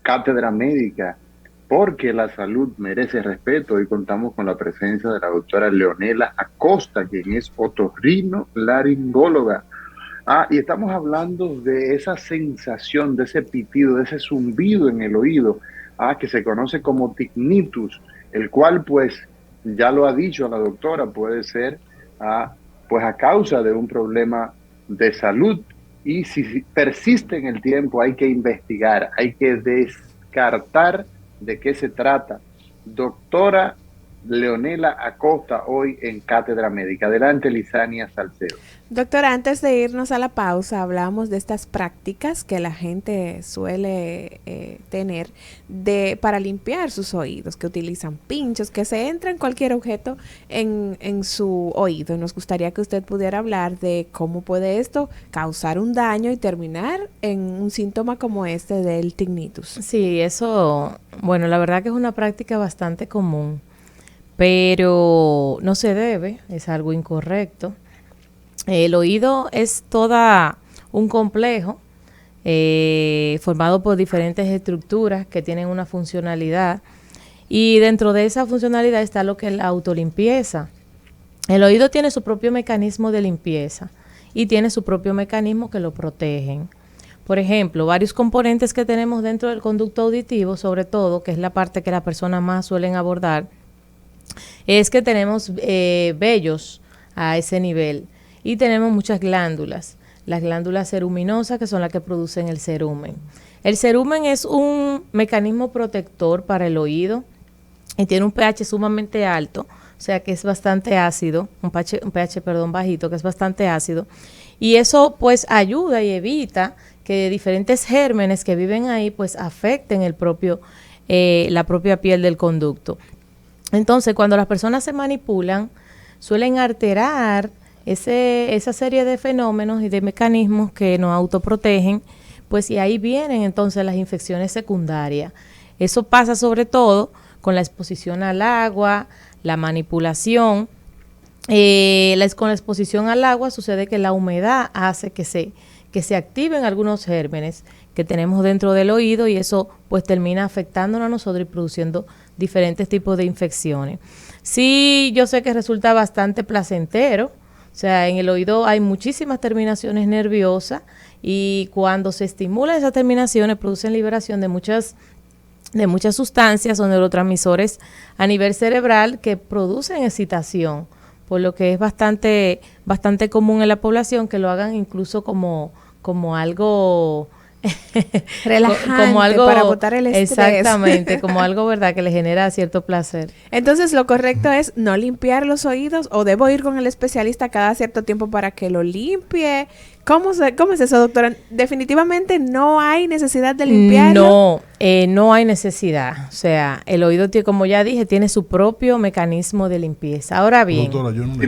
Cátedra Médica, porque la salud merece respeto. Hoy contamos con la presencia de la doctora Leonela Acosta, quien es otorrinolaringóloga. Y estamos hablando de esa sensación, de ese pitido, de ese zumbido en el oído, que se conoce como tinnitus, el cual, pues, ya lo ha dicho la doctora, puede ser, ah, pues, a causa de un problema de salud. Y si persiste en el tiempo, hay que investigar, hay que descartar de qué se trata. Doctora Leonela Acosta, hoy en Cátedra Médica. Adelante, Lisania Salcedo. Doctora, antes de irnos a la pausa, hablábamos de estas prácticas que la gente suele tener para limpiar sus oídos, que utilizan pinchos, que se entra en cualquier objeto en su oído. Nos gustaría que usted pudiera hablar de cómo puede esto causar un daño y terminar en un síntoma como este del tinnitus. Sí, eso, bueno, la verdad que es una práctica bastante común, pero no se debe, es algo incorrecto. El oído es toda un complejo formado por diferentes estructuras que tienen una funcionalidad, y dentro de esa funcionalidad está lo que es la autolimpieza. El oído tiene su propio mecanismo de limpieza y tiene su propio mecanismo que lo protegen. Por ejemplo, varios componentes que tenemos dentro del conducto auditivo, sobre todo, que es la parte que las personas más suelen abordar, es que tenemos vellos a ese nivel y tenemos muchas glándulas. Las glándulas ceruminosas, que son las que producen el cerumen. El cerumen es un mecanismo protector para el oído y tiene un pH sumamente alto, o sea que es bastante ácido, un pH bajito, que es bastante ácido, y eso pues ayuda y evita que diferentes gérmenes que viven ahí pues afecten la propia piel del conducto. Entonces, cuando las personas se manipulan, suelen alterar esa serie de fenómenos y de mecanismos que nos autoprotegen, pues, y ahí vienen entonces las infecciones secundarias. Eso pasa sobre todo con la exposición al agua, la manipulación. Con la exposición al agua sucede que la humedad hace que se activen algunos gérmenes que tenemos dentro del oído, y eso pues termina afectándonos a nosotros y produciendo diferentes tipos de infecciones. Sí, yo sé que resulta bastante placentero, o sea, en el oído hay muchísimas terminaciones nerviosas, y cuando se estimulan esas terminaciones producen liberación de muchas sustancias o neurotransmisores a nivel cerebral que producen excitación, por lo que es bastante común en la población que lo hagan incluso como algo relajante, como algo para botar el estrés. Exactamente, como algo, ¿verdad?, que le genera cierto placer. Entonces, lo correcto es no limpiar los oídos, o debo ir con el especialista cada cierto tiempo para que lo limpie. ¿Cómo es eso, doctora? Definitivamente no hay necesidad de limpiarlo. No hay necesidad. O sea, el oído, como ya dije, tiene su propio mecanismo de limpieza. Ahora bien, Doctora, yo no me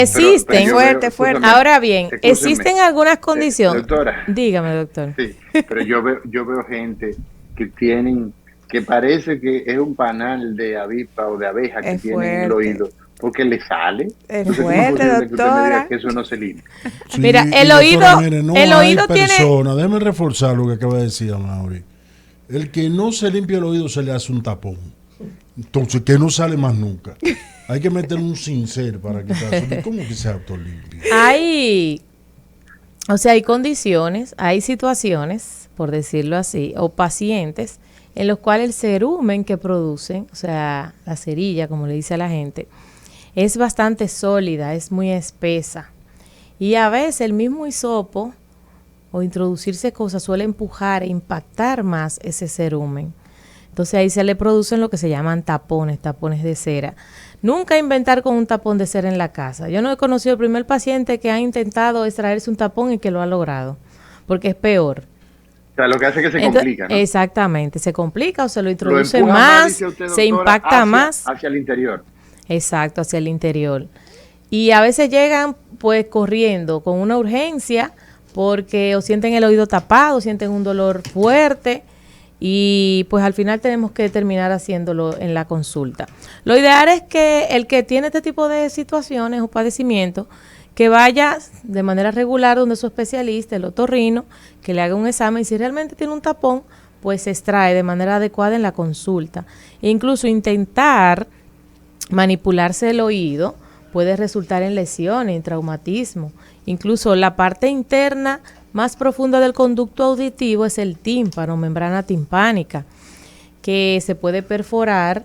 existen, fuerte. Ahora bien, existen algunas condiciones. Doctora, dígame, doctor. Sí, pero yo veo gente que parece que es un panal de avispa o de abeja que tienen en el oído, porque le sale. Es Entonces, ¿cómo es fuerte, posible que usted me diga doctora. que eso no se limpia? Sí, mira, el doctora, oído, mire, no el hay oído tiene... Déjeme reforzar lo que acaba de decir Amaury. El que no se limpia el oído se le hace un tapón. Entonces, que no sale más nunca. Hay que meter un cincel para quitarse. ¿Cómo que se autolimpia? Hay condiciones, hay situaciones, por decirlo así, o pacientes en los cuales el cerumen que producen, o sea, la cerilla, como le dice a la gente, es bastante sólida, es muy espesa. Y a veces el mismo hisopo o introducirse cosas suele empujar e impactar más ese cerumen. Entonces ahí se le producen lo que se llaman tapones de cera. Nunca inventar con un tapón de cera en la casa. Yo no he conocido el primer paciente que ha intentado extraerse un tapón y que lo ha logrado, porque es peor. O sea, lo que hace es que se complica, ¿no? Exactamente, se complica o se lo introduce empuja más, dice usted, doctora, se impacta más. Hacia el interior. Exacto, hacia el interior. Y a veces llegan pues corriendo con una urgencia porque o sienten el oído tapado, sienten un dolor fuerte, y pues al final tenemos que terminar haciéndolo en la consulta. Lo ideal es que el que tiene este tipo de situaciones o padecimientos, que vaya de manera regular donde su especialista, el otorrino, que le haga un examen, y si realmente tiene un tapón, pues se extrae de manera adecuada en la consulta. E incluso intentar manipularse el oído puede resultar en lesiones, en traumatismo. Incluso la parte interna más profunda del conducto auditivo es el tímpano, membrana timpánica, que se puede perforar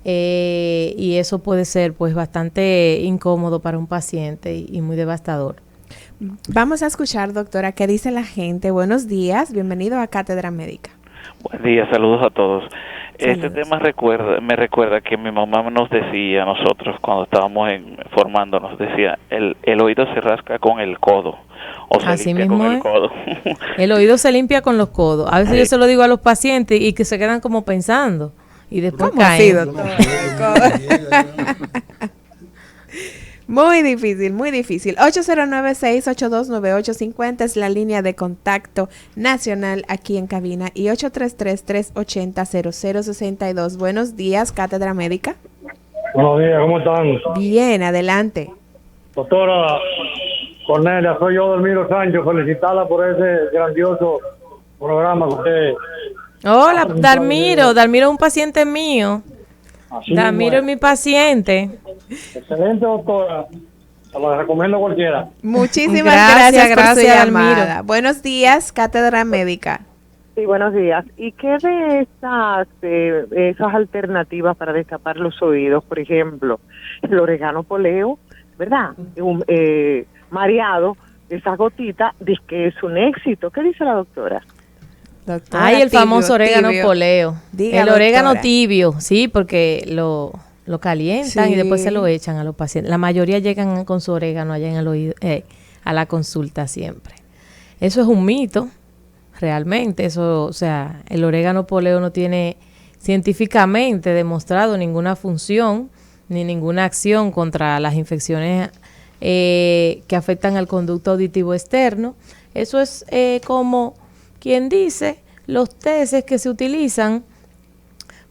y eso puede ser pues bastante incómodo para un paciente y muy devastador. Vamos a escuchar, doctora, qué dice la gente. Buenos días, bienvenido a Cátedra Médica. Buen día, saludos a todos. Saludos. Este tema me recuerda que mi mamá nos decía a nosotros cuando estábamos formándonos, decía, el oído se rasca con el codo, o se Así limpia mismo con el es. codo. El oído se limpia con los codos. A veces Sí. yo se lo digo a los pacientes y que se quedan como pensando y después ¿Cómo así, caen. doctor? Muy difícil, muy difícil. 809-682-9850 es la línea de contacto nacional aquí en cabina y 833-380-0062. Buenos días, Cátedra Médica. Buenos días, ¿cómo están? Bien, adelante. Doctora Cornelia, soy yo, Delmiro Sancho. Felicitarla por ese grandioso programa que usted... Hola, Dalmiro. Dalmiro es un paciente mío. Así Dalmiro es mismo mi paciente. Excelente, doctora. Se lo recomiendo a cualquiera. Muchísimas Gracias, gracias por su gracias, llamada. Dalmiro. Buenos días, Cátedra Médica. Sí, buenos días. ¿Y qué de esas alternativas para destapar los oídos? Por ejemplo, el orégano poleo, ¿verdad? Mareado, esa gotita, dice que es un éxito. ¿Qué dice la doctora? Doctora, Ay, el tibio, famoso orégano tibio. poleo. Diga, El orégano doctora. tibio, sí, porque lo calientan Sí. y después se lo echan a los pacientes. La mayoría llegan con su orégano allá en el oído, a la consulta siempre. Eso es un mito, realmente. Eso, o sea, el orégano poleo no tiene científicamente demostrado ninguna función ni ninguna acción contra las infecciones que afectan al conducto auditivo externo. Eso es como quien dice los tests que se utilizan,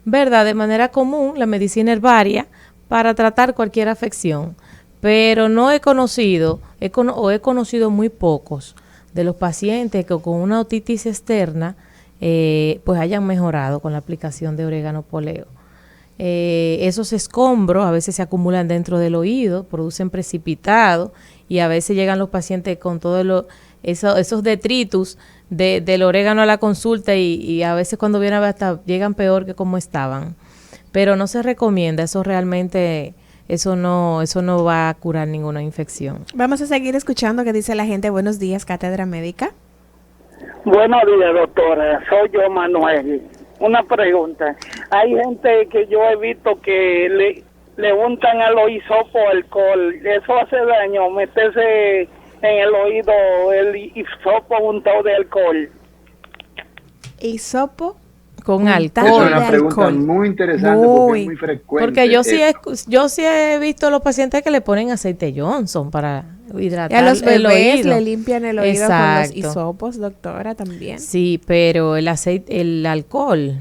¿verdad?, de manera común, la medicina herbaria, para tratar cualquier afección. Pero no he conocido, he conocido muy pocos de los pacientes que con una otitis externa pues hayan mejorado con la aplicación de orégano poleo. Esos escombros a veces se acumulan dentro del oído, producen precipitado y a veces llegan los pacientes con todos esos detritus del orégano a la consulta y a veces cuando vienen hasta llegan peor que como estaban. Pero no se recomienda, eso realmente, eso no va a curar ninguna infección. Vamos a seguir escuchando qué dice la gente. Buenos días, Cátedra Médica. Buenos días, doctora. Soy yo, Manuel. Una pregunta. Hay gente que yo he visto que le untan a los hisopos alcohol. ¿Eso hace daño? Meterse en el oído el hisopo untado de alcohol. Hisopo Con untado alcohol. Es de una pregunta alcohol. muy interesante porque es muy frecuente. Porque yo sí he visto a los pacientes que le ponen aceite Johnson para Y hidratar a los el bebés oído. le limpian el oído Exacto. con los hisopos, doctora, también. Sí, pero el alcohol,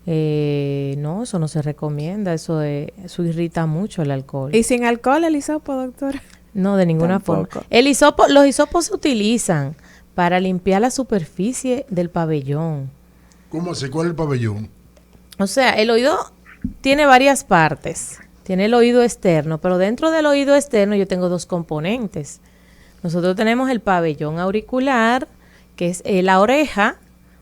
no, eso no se recomienda, eso irrita mucho el alcohol. ¿Y sin alcohol el hisopo, doctora? No, de ninguna Tampoco. forma. Los hisopos se utilizan para limpiar la superficie del pabellón. ¿Cómo así? ¿Cuál es el pabellón? O sea, el oído tiene varias partes. Tiene el oído externo, pero dentro del oído externo yo tengo dos componentes. Nosotros tenemos el pabellón auricular, que es la oreja,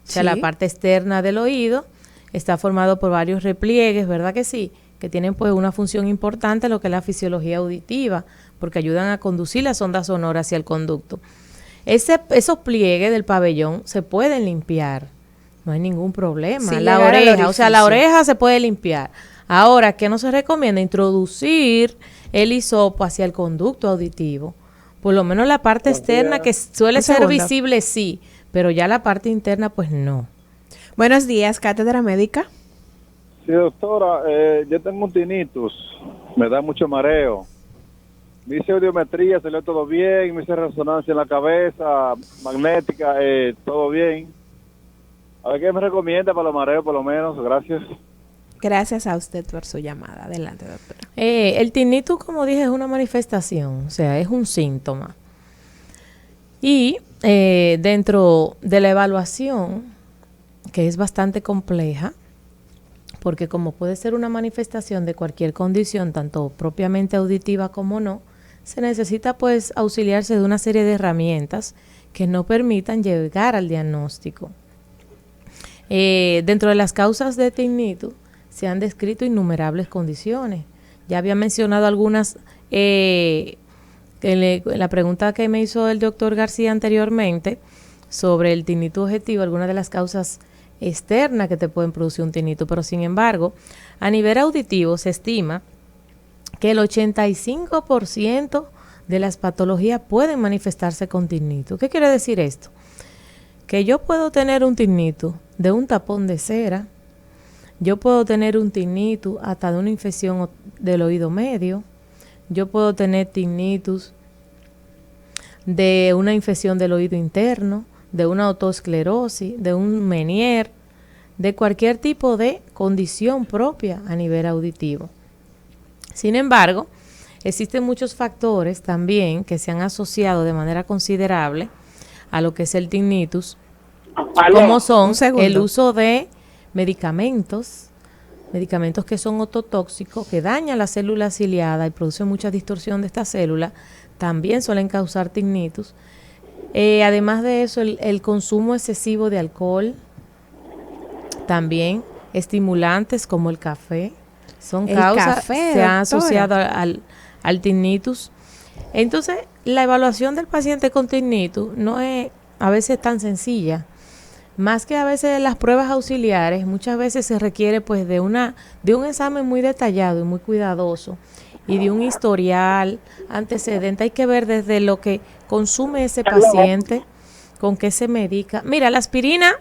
o sea, Sí. la parte externa del oído. Está formado por varios repliegues, ¿verdad que sí? Que tienen pues una función importante en lo que es la fisiología auditiva, porque ayudan a conducir las ondas sonoras hacia el conducto. Esos pliegues del pabellón se pueden limpiar, no hay ningún problema. Sin La llegar al oreja, o sea, la orificio. oreja se puede limpiar. Ahora, ¿qué no se recomienda? Introducir el hisopo hacia el conducto auditivo. Por lo menos la parte externa, que suele Un ser segundo. visible, sí, pero ya la parte interna, pues no. Buenos días, Cátedra Médica. Sí, doctora, yo tengo un tinnitus, me da mucho mareo. Me hice audiometría, salió todo bien, me hice resonancia en la cabeza, magnética, todo bien. A ver qué me recomienda para los mareos, por lo menos, gracias. Gracias a usted por su llamada. Adelante, doctora. El tinnitus, como dije, es una manifestación, o sea, es un síntoma. Y dentro de la evaluación, que es bastante compleja, porque como puede ser una manifestación de cualquier condición, tanto propiamente auditiva como no, se necesita pues auxiliarse de una serie de herramientas que no permitan llegar al diagnóstico. Dentro de las causas de tinnitus se han descrito innumerables condiciones. Ya había mencionado algunas en la pregunta que me hizo el doctor García anteriormente sobre el tinnitus objetivo, algunas de las causas externas que te pueden producir un tinnitus, pero sin embargo, a nivel auditivo se estima que el 85% de las patologías pueden manifestarse con tinnitus. ¿Qué quiere decir esto? Que yo puedo tener un tinnitus de un tapón de cera, yo puedo tener un tinnitus hasta de una infección del oído medio, yo puedo tener tinnitus de una infección del oído interno, de una otosclerosis, de un Meniere, de cualquier tipo de condición propia a nivel auditivo. Sin embargo, existen muchos factores también que se han asociado de manera considerable a lo que es el tinnitus, como son el uso de medicamentos que son ototóxicos, que dañan la célula ciliada y producen mucha distorsión de esta célula, también suelen causar tinnitus. Además de eso, el consumo excesivo de alcohol, también estimulantes como el café, son causas que se han asociado al tinnitus. Entonces, la evaluación del paciente con tinnitus no es a veces tan sencilla. Más que a veces las pruebas auxiliares, muchas veces se requiere pues de un examen muy detallado y muy cuidadoso y de un historial antecedente. Hay que ver desde lo que consume ese paciente, con qué se medica. Mira, la aspirina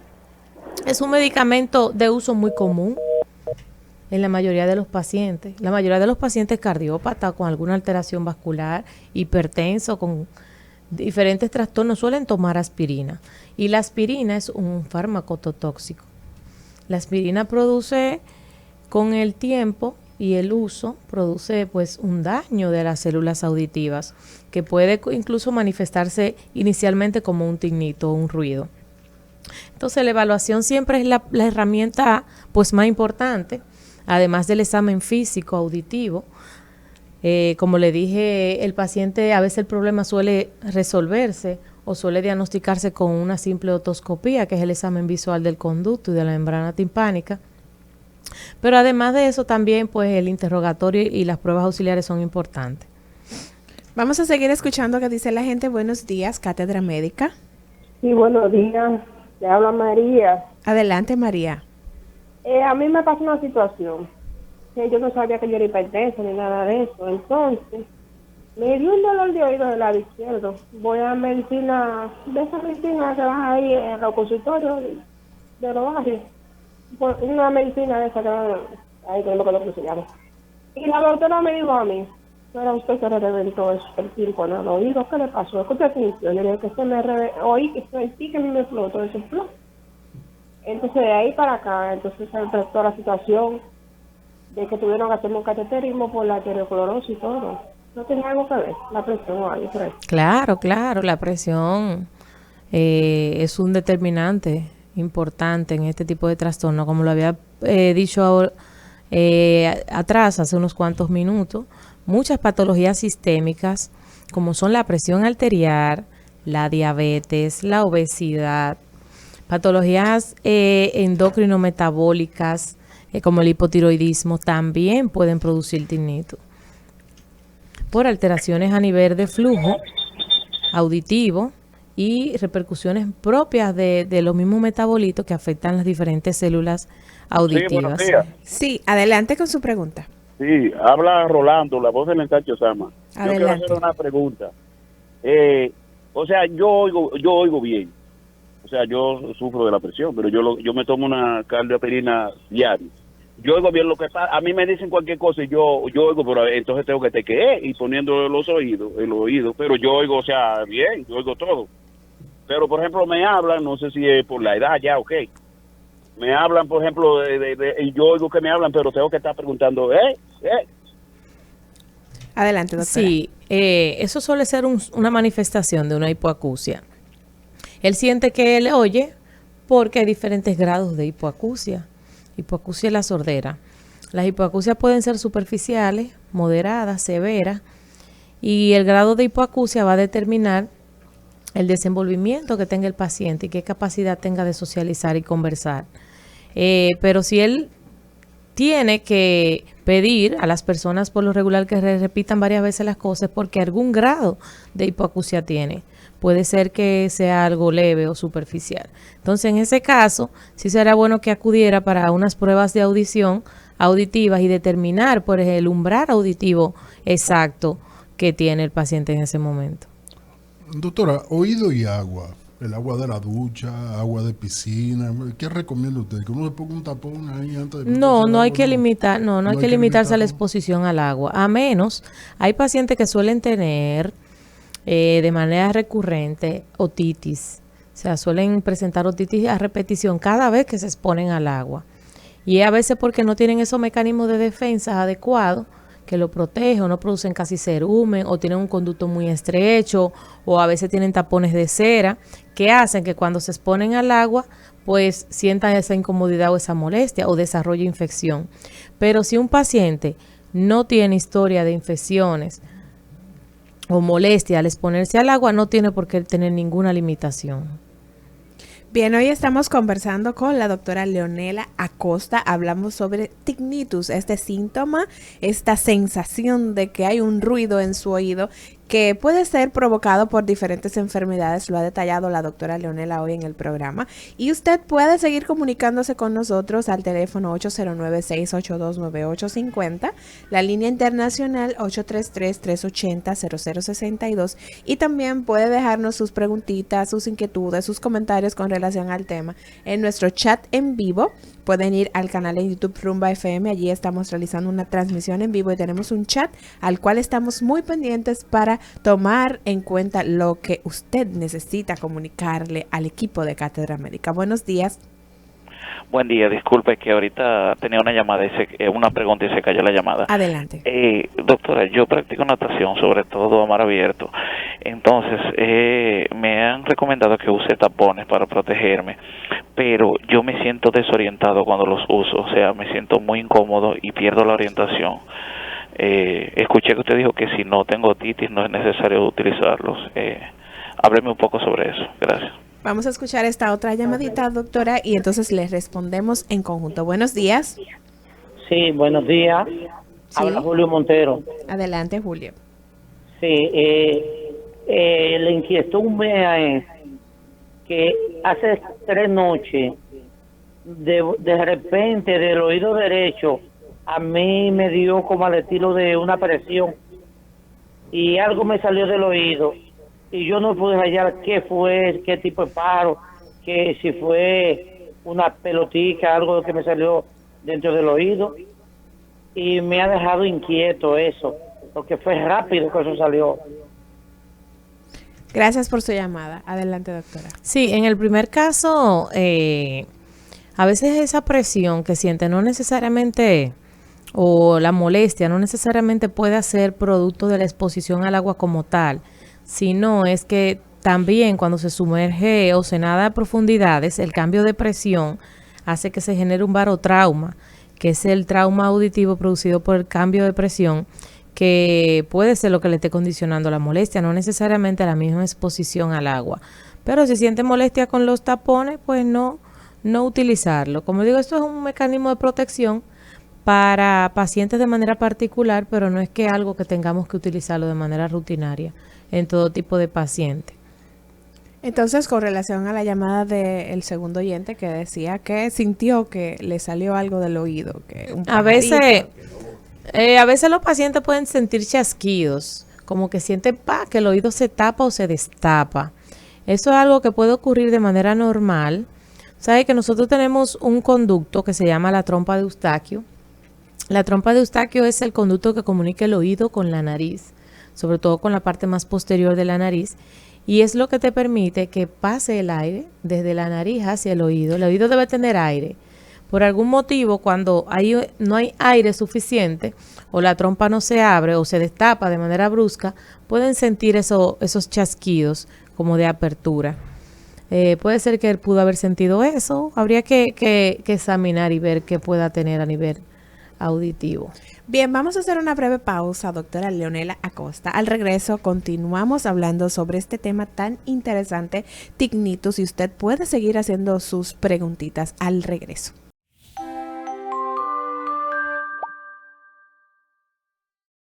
es un medicamento de uso muy común en la mayoría de los pacientes. La mayoría de los pacientes cardiópatas con alguna alteración vascular, hipertenso, con diferentes trastornos, suelen tomar aspirina. Y la aspirina es un fármaco ototóxico. La aspirina produce, con el tiempo y el uso, produce pues un daño de las células auditivas que puede incluso manifestarse inicialmente como un tinnitus o un ruido. Entonces la evaluación siempre es la herramienta pues más importante, además del examen físico auditivo. Como le dije, el paciente, a veces el problema suele resolverse o suele diagnosticarse con una simple otoscopía, que es el examen visual del conducto y de la membrana timpánica. Pero además de eso también pues el interrogatorio y las pruebas auxiliares son importantes. Vamos a seguir escuchando qué dice la gente. Buenos días, Cátedra Médica. Sí, buenos días. Le habla María. Adelante, María. A mí me pasó una situación que yo no sabía que yo era hipertensa ni nada de eso. Entonces, me dio un dolor de oído del lado izquierdo. Voy a medicina, de esa medicina que vas ahí en los consultorios de los barrios. Una medicina de esa que ahí que no me acuerdo cómo se llama. Y la doctora me dijo a mí, pero a usted se le reventó el tímpano al oído, ¿qué le pasó? ¿Qué usted sintió? Yo le dije que se me oí que sentí que me explotó ese flow. Entonces de ahí para acá, entonces se empezó la situación de que tuvieron que hacerme un cateterismo por la arteriosclerosis y todo. ¿No tenía algo que ver? La presión o algo por ahí. Claro, la presión es un determinante importante en este tipo de trastorno, como lo había dicho atrás, hace unos cuantos minutos. Muchas patologías sistémicas, como son la presión arterial, la diabetes, la obesidad, patologías endocrinometabólicas, como el hipotiroidismo, también pueden producir tinnitus por alteraciones a nivel de flujo auditivo y repercusiones propias de los mismos metabolitos que afectan las diferentes células auditivas. Sí, adelante con su pregunta. Sí, habla Rolando, la voz del ensancho Sama. Adelante. Yo quiero hacer una pregunta. O sea, yo oigo bien. O sea, yo sufro de la presión, pero yo me tomo una cardioaspirina diaria. Yo oigo bien lo que pasa. A mí me dicen cualquier cosa y yo oigo, pero entonces tengo que tequear y poniendo el oído, pero yo oigo, o sea, bien, yo oigo todo. Pero, por ejemplo, me hablan, no sé si es por la edad ya, ok. Me hablan, por ejemplo, y yo oigo que me hablan, pero tengo que estar preguntando, Adelante, doctora. Sí, eso suele ser una manifestación de una hipoacusia. Él siente que él oye, porque hay diferentes grados de hipoacusia. Hipoacusia es la sordera. Las hipoacusias pueden ser superficiales, moderadas, severas, y el grado de hipoacusia va a determinar el desenvolvimiento que tenga el paciente y qué capacidad tenga de socializar y conversar. Pero si él tiene que pedir a las personas por lo regular que repitan varias veces las cosas porque algún grado de hipoacusia tiene. Puede ser que sea algo leve o superficial. Entonces, en ese caso, sí será bueno que acudiera para unas pruebas de audición auditivas y determinar por el umbral auditivo exacto que tiene el paciente en ese momento. Doctora, oído y agua, el agua de la ducha, agua de piscina, ¿qué recomienda usted? ¿Que uno se ponga un tapón ahí antes de No hay que limitar, no hay que limitarse a la exposición al agua, a menos hay pacientes que suelen tener de manera recurrente otitis, o sea, suelen presentar otitis a repetición cada vez que se exponen al agua, y a veces porque no tienen esos mecanismos de defensa adecuados que lo protegen o no producen casi cerumen o tienen un conducto muy estrecho o a veces tienen tapones de cera que hacen que cuando se exponen al agua pues sientan esa incomodidad o esa molestia o desarrolla infección. Pero si un paciente no tiene historia de infecciones o molestia al exponerse al agua, no tiene por qué tener ninguna limitación. Bien, hoy estamos conversando con la doctora Leonela Acosta. Hablamos sobre tinnitus, este síntoma, esta sensación de que hay un ruido en su oído que puede ser provocado por diferentes enfermedades. Lo ha detallado la doctora Leonela hoy en el programa. Y usted puede seguir comunicándose con nosotros al teléfono 809-682-9850, la línea internacional 833-380-0062 y también puede dejarnos sus preguntitas, sus inquietudes, sus comentarios con relación al tema en nuestro chat en vivo. Pueden ir al canal en YouTube Rumba FM, allí estamos realizando una transmisión en vivo y tenemos un chat al cual estamos muy pendientes para tomar en cuenta lo que usted necesita comunicarle al equipo de Cátedra Médica. Buenos días. Buen día, disculpe que ahorita tenía una llamada, una pregunta y se cayó la llamada. Adelante. Doctora, yo practico natación, sobre todo a mar abierto. Entonces, me han recomendado que use tapones para protegerme, pero yo me siento desorientado cuando los uso, o sea, me siento muy incómodo y pierdo la orientación. Escuché que usted dijo que si no tengo otitis no es necesario utilizarlos. Hábleme un poco sobre eso. Gracias. Vamos a escuchar esta otra llamadita, doctora, y entonces les respondemos en conjunto. Buenos días. Sí, buenos días. Sí. Habla Julio Montero. Adelante, Julio. Sí, la inquietud mía es que hace 3 noches, de repente, del oído derecho, a mí me dio como al estilo de una presión y algo me salió del oído. Y yo no pude hallar qué fue, qué tipo de paro, que si fue una pelotica, algo que me salió dentro del oído. Y me ha dejado inquieto eso, porque fue rápido que eso salió. Gracias por su llamada. Adelante, doctora. Sí, en el primer caso, a veces esa presión que siente no necesariamente, o la molestia, no necesariamente puede ser producto de la exposición al agua como tal, sino es que también cuando se sumerge o se nada a profundidades, el cambio de presión hace que se genere un barotrauma, que es el trauma auditivo producido por el cambio de presión, que puede ser lo que le esté condicionando la molestia, no necesariamente la misma exposición al agua. Pero si siente molestia con los tapones, pues no utilizarlo. Como digo, esto es un mecanismo de protección para pacientes de manera particular, pero no es que algo que tengamos que utilizarlo de manera rutinaria en todo tipo de paciente. Entonces, con relación a la llamada del segundo oyente que decía que sintió que le salió algo del oído, que a veces los pacientes pueden sentir chasquidos, como que sienten que el oído se tapa o se destapa. Eso es algo que puede ocurrir de manera normal. Sabe que nosotros tenemos un conducto que se llama la trompa de Eustaquio. La trompa de Eustaquio es el conducto que comunica el oído con la nariz, sobre todo con la parte más posterior de la nariz, y es lo que te permite que pase el aire desde la nariz hacia el oído. El oído debe tener aire. Por algún motivo, cuando no hay aire suficiente, o la trompa no se abre o se destapa de manera brusca, pueden sentir esos chasquidos como de apertura. Puede ser que él pudo haber sentido eso. Habría que examinar y ver qué pueda tener a nivel auditivo. Bien, vamos a hacer una breve pausa, doctora Leonela Acosta. Al regreso continuamos hablando sobre este tema tan interesante, tinnitus, y usted puede seguir haciendo sus preguntitas al regreso.